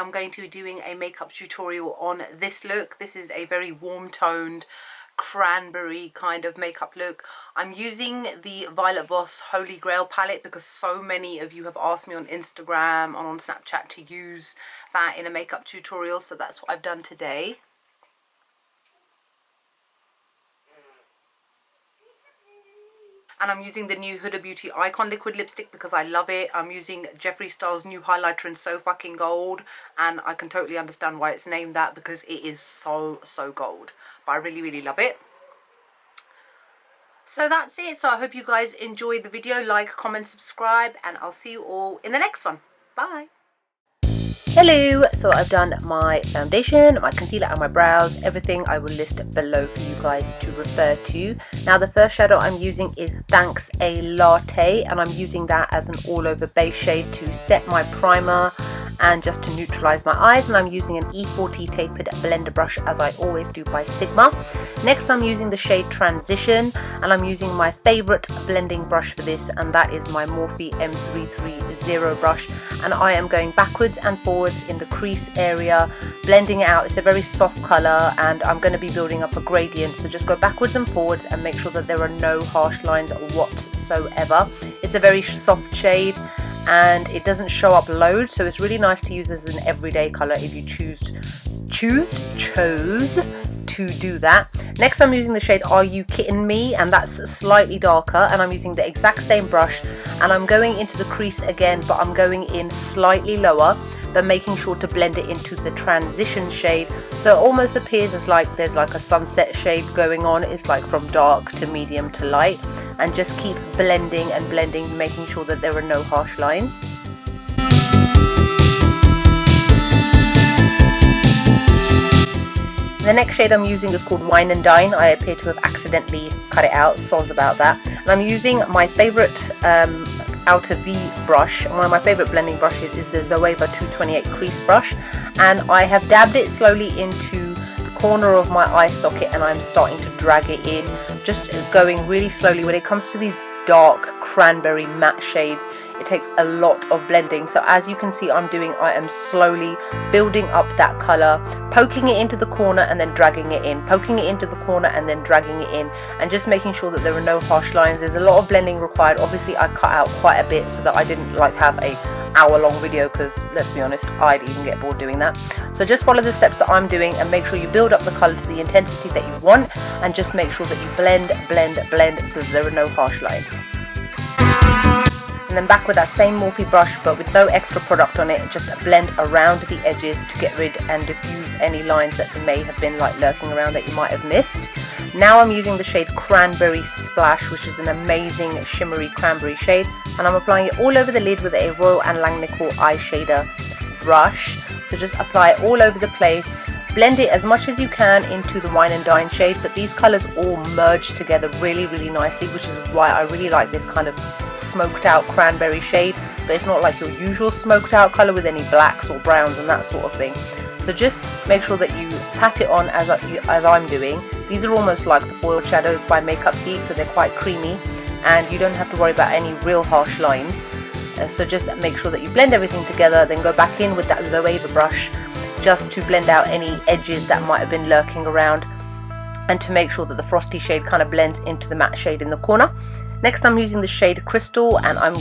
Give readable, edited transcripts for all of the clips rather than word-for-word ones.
I'm going to be doing a makeup tutorial on this look. This is a very warm toned cranberry kind of makeup look. I'm using the Violet Voss Holy Grail palette because so many of you have asked me on Instagram and on Snapchat to use that in a makeup tutorial, so that's what I've done today. And I'm using the new Huda Beauty Icon Liquid Lipstick because I love it. I'm using Jeffree Star's new highlighter in So Fucking Gold, and I can totally understand why it's named that because it is so gold. But I really love it. So that's it. So I hope you guys enjoyed the video. Like, comment, subscribe, and I'll see you all in the next one. Bye. Hello, so I've done my foundation, my concealer and my brows. Everything I will list below for you guys to refer to. Now the first shadow I'm using is Thanks a Latte, and I'm using that as an all over base shade to set my primer and just to neutralize my eyes, and I'm using an E40 tapered blender brush as I always do by Sigma. Next I'm using the shade Transition, and I'm using my favorite blending brush for this, and that is my Morphe M330 brush, and I am going backwards and forwards in the crease area, blending it out. It's a very soft color and I'm going to be building up a gradient, so just go backwards and forwards and make sure that there are no harsh lines whatsoever. It's a very soft shade and it doesn't show up loads, so it's really nice to use as an everyday color if you chose to do that. Next I'm using the shade Are You Kidding Me, and that's slightly darker, and I'm using the exact same brush and I'm going into the crease again, but I'm going in slightly lower, but making sure to blend it into the transition shade, so it almost appears as like there's like a sunset shade going on. It's like from dark to medium to light, and just keep blending and blending, making sure that there are no harsh lines. The next shade I'm using is called Wine and Dine. I appear to have accidentally cut it out, soz about that. And I'm using my favourite outer V brush. One of my favourite blending brushes is the Zoeva 228 crease brush, and I have dabbed it slowly into the corner of my eye socket and I'm starting to drag it in, just going really slowly. When it comes to these dark cranberry matte shades, it takes a lot of blending, so as you can see I am slowly building up that color, poking it into the corner and then dragging it in, poking it into the corner and then dragging it in, and just making sure that there are no harsh lines. There's a lot of blending required. Obviously I cut out quite a bit so that I didn't like have a hour-long video, because let's be honest, I'd even get bored doing that. So just follow the steps that I'm doing and make sure you build up the color to the intensity that you want, and just make sure that you blend so that there are no harsh lines. And then back with that same Morphe brush but with no extra product on it, just blend around the edges to get rid and diffuse any lines that may have been like lurking around that you might have missed. Now I'm using the shade Cranberry Splash, which is an amazing shimmery cranberry shade, and I'm applying it all over the lid with a Royal & Langnickel eyeshadow brush. So just apply it all over the place. Blend it as much as you can into the Wine and Dine shade, but these colours all merge together really nicely, which is why I really like this kind of smoked out cranberry shade, but it's not like your usual smoked out colour with any blacks or browns and that sort of thing. So just make sure that you pat it on as I'm doing. These are almost like the foiled shadows by Makeup Geek, so they're quite creamy and you don't have to worry about any real harsh lines. So just make sure that you blend everything together, then go back in with that Zoeva brush just to blend out any edges that might have been lurking around, and to make sure that the frosty shade kind of blends into the matte shade in the corner. Next I'm using the shade Crystal and I'm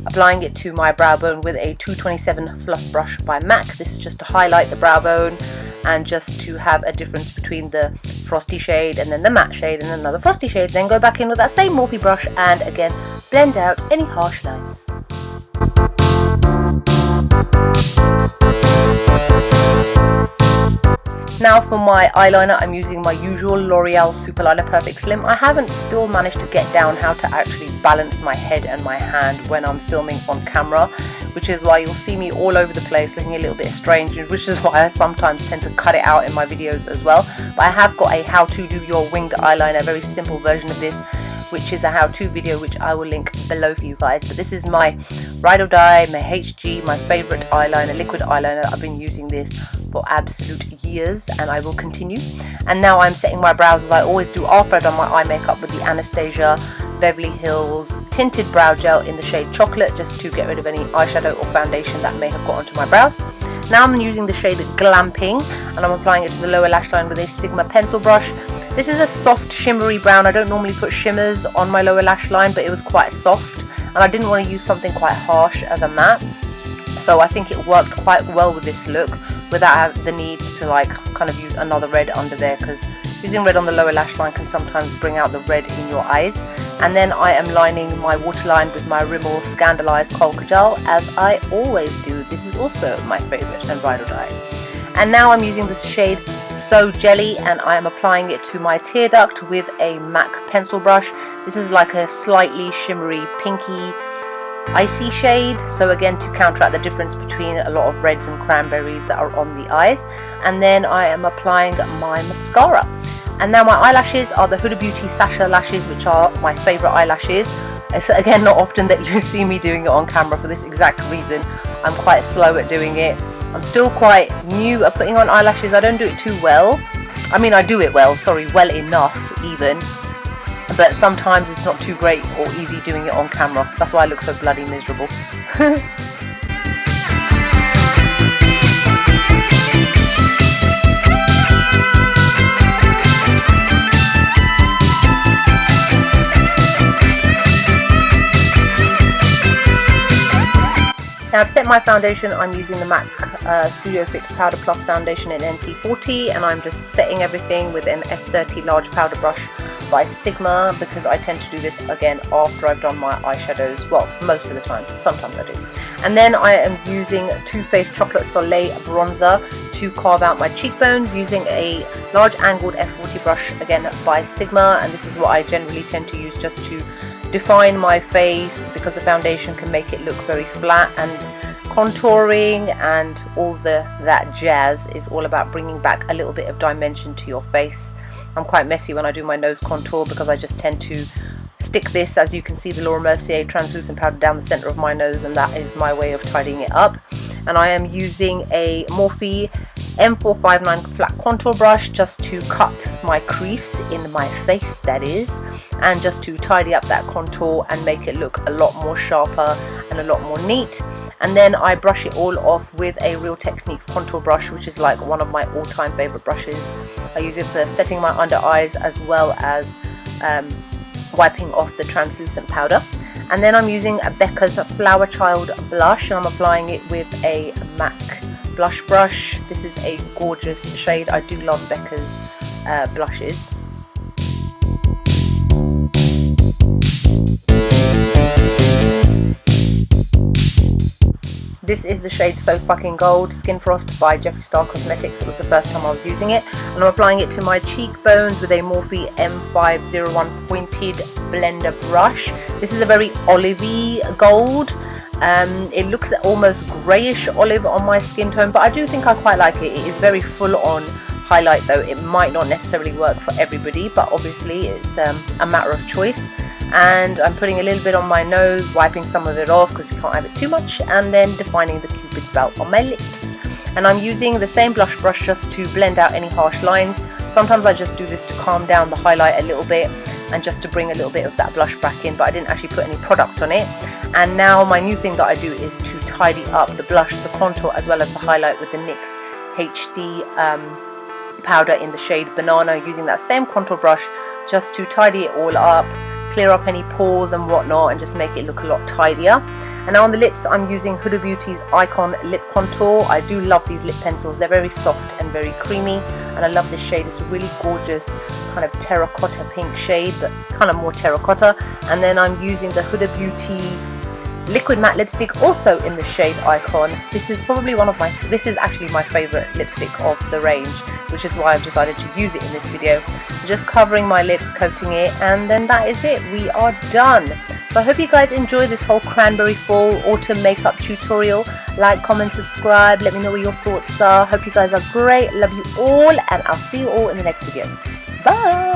applying it to my brow bone with a 227 fluff brush by MAC. This is just to highlight the brow bone and just to have a difference between the frosty shade and then the matte shade and then another frosty shade. Then go back in with that same Morphe brush and again blend out any harsh lines. Now for my eyeliner, I'm using my usual L'Oreal Superliner Perfect Slim. I haven't still managed to get down how to actually balance my head and my hand when I'm filming on camera, which is why you'll see me all over the place looking a little bit strange, which is why I sometimes tend to cut it out in my videos as well. But I have got a how to do your winged eyeliner, a very simple version of this, which is a how-to video which I will link below for you guys. But this is my Ride or Die, my HG, my favourite eyeliner, liquid eyeliner. I've been using this for absolute years and I will continue. And now I'm setting my brows as I always do after I've done my eye makeup with the Anastasia Beverly Hills Tinted Brow Gel in the shade Chocolate, just to get rid of any eyeshadow or foundation that may have got onto my brows. Now I'm using the shade Glamping, and I'm applying it to the lower lash line with a Sigma pencil brush. This is a soft shimmery brown. I don't normally put shimmers on my lower lash line, but it was quite soft, and I didn't want to use something quite harsh as a matte. So I think it worked quite well with this look without the need to like kind of use another red under there, because using red on the lower lash line can sometimes bring out the red in your eyes. And then I am lining my waterline with my Rimmel Scandalized Kohl Kajal, as I always do. This is also my favourite and ride or die. And now I'm using this shade So Jelly, and I am applying it to my tear duct with a MAC pencil brush. This is like a slightly shimmery pinky icy shade, so again to counteract the difference between a lot of reds and cranberries that are on the eyes. And then I am applying my mascara. And now my eyelashes are the Huda Beauty Sacha lashes, which are my favourite eyelashes. It's again not often that you see me doing it on camera for this exact reason. I'm quite slow at doing it. I'm still quite new at putting on eyelashes. I don't do it too well. I mean, I do it well, sorry, well enough even. But sometimes it's not too great or easy doing it on camera. That's why I look so bloody miserable. Now I've set my foundation. I'm using the MAC Studio Fix Powder Plus foundation in NC40, and I'm just setting everything with an F30 large powder brush by Sigma, because I tend to do this again after I've done my eyeshadows. Well, most of the time, sometimes I do. And then I am using Too Faced Chocolate Soleil bronzer to carve out my cheekbones using a large angled F40 brush, again by Sigma. And this is what I generally tend to use just to define my face, because the foundation can make it look very flat, and contouring and all that jazz is all about bringing back a little bit of dimension to your face. I'm quite messy when I do my nose contour, because I just tend to stick this, as you can see, the Laura Mercier translucent powder down the center of my nose, and that is my way of tidying it up. And I am using a Morphe M459 flat contour brush just to cut my crease in my face, that is, and just to tidy up that contour and make it look a lot more sharper and a lot more neat. And then I brush it all off with a Real Techniques contour brush, which is like one of my all-time favorite brushes. I use it for setting my under eyes as well as wiping off the translucent powder. And then I'm using a Becca's Flower Child blush, and I'm applying it with a MAC blush brush. This is a gorgeous shade. I do love Becca's blushes. This is the shade So Fucking Gold, Skin Frost by Jeffree Star Cosmetics. It was the first time I was using it, and I'm applying it to my cheekbones with a Morphe M501 pointed blender brush. This is a very olivey gold. It looks almost greyish olive on my skin tone, but I do think I quite like it. It is very full on highlight though. It might not necessarily work for everybody, but obviously it's a matter of choice. And I'm putting a little bit on my nose, wiping some of it off because we can't have it too much, and then defining the Cupid's belt on my lips. And I'm using the same blush brush just to blend out any harsh lines. Sometimes I just do this to calm down the highlight a little bit and just to bring a little bit of that blush back in, but I didn't actually put any product on it. And now my new thing that I do is to tidy up the blush, the contour, as well as the highlight with the NYX HD powder in the shade Banana, using that same contour brush just to tidy it all up, clear up any pores and whatnot, and just make it look a lot tidier. And now on the lips, I'm using Huda Beauty's Icon Lip Contour. I do love these lip pencils. They're very soft and very creamy, and I love this shade. It's a really gorgeous kind of terracotta pink shade, but kind of more terracotta. And then I'm using the Huda Beauty liquid matte lipstick, also in the shade Icon. This is probably this is actually my favorite lipstick of the range, which is why I've decided to use it in this video. So just covering my lips, coating it, and then that is it. We are done. So I hope you guys enjoy this whole cranberry fall autumn makeup tutorial. Like, comment, subscribe. Let me know what your thoughts are. Hope you guys are great. Love you all, and I'll see you all in the next video. Bye.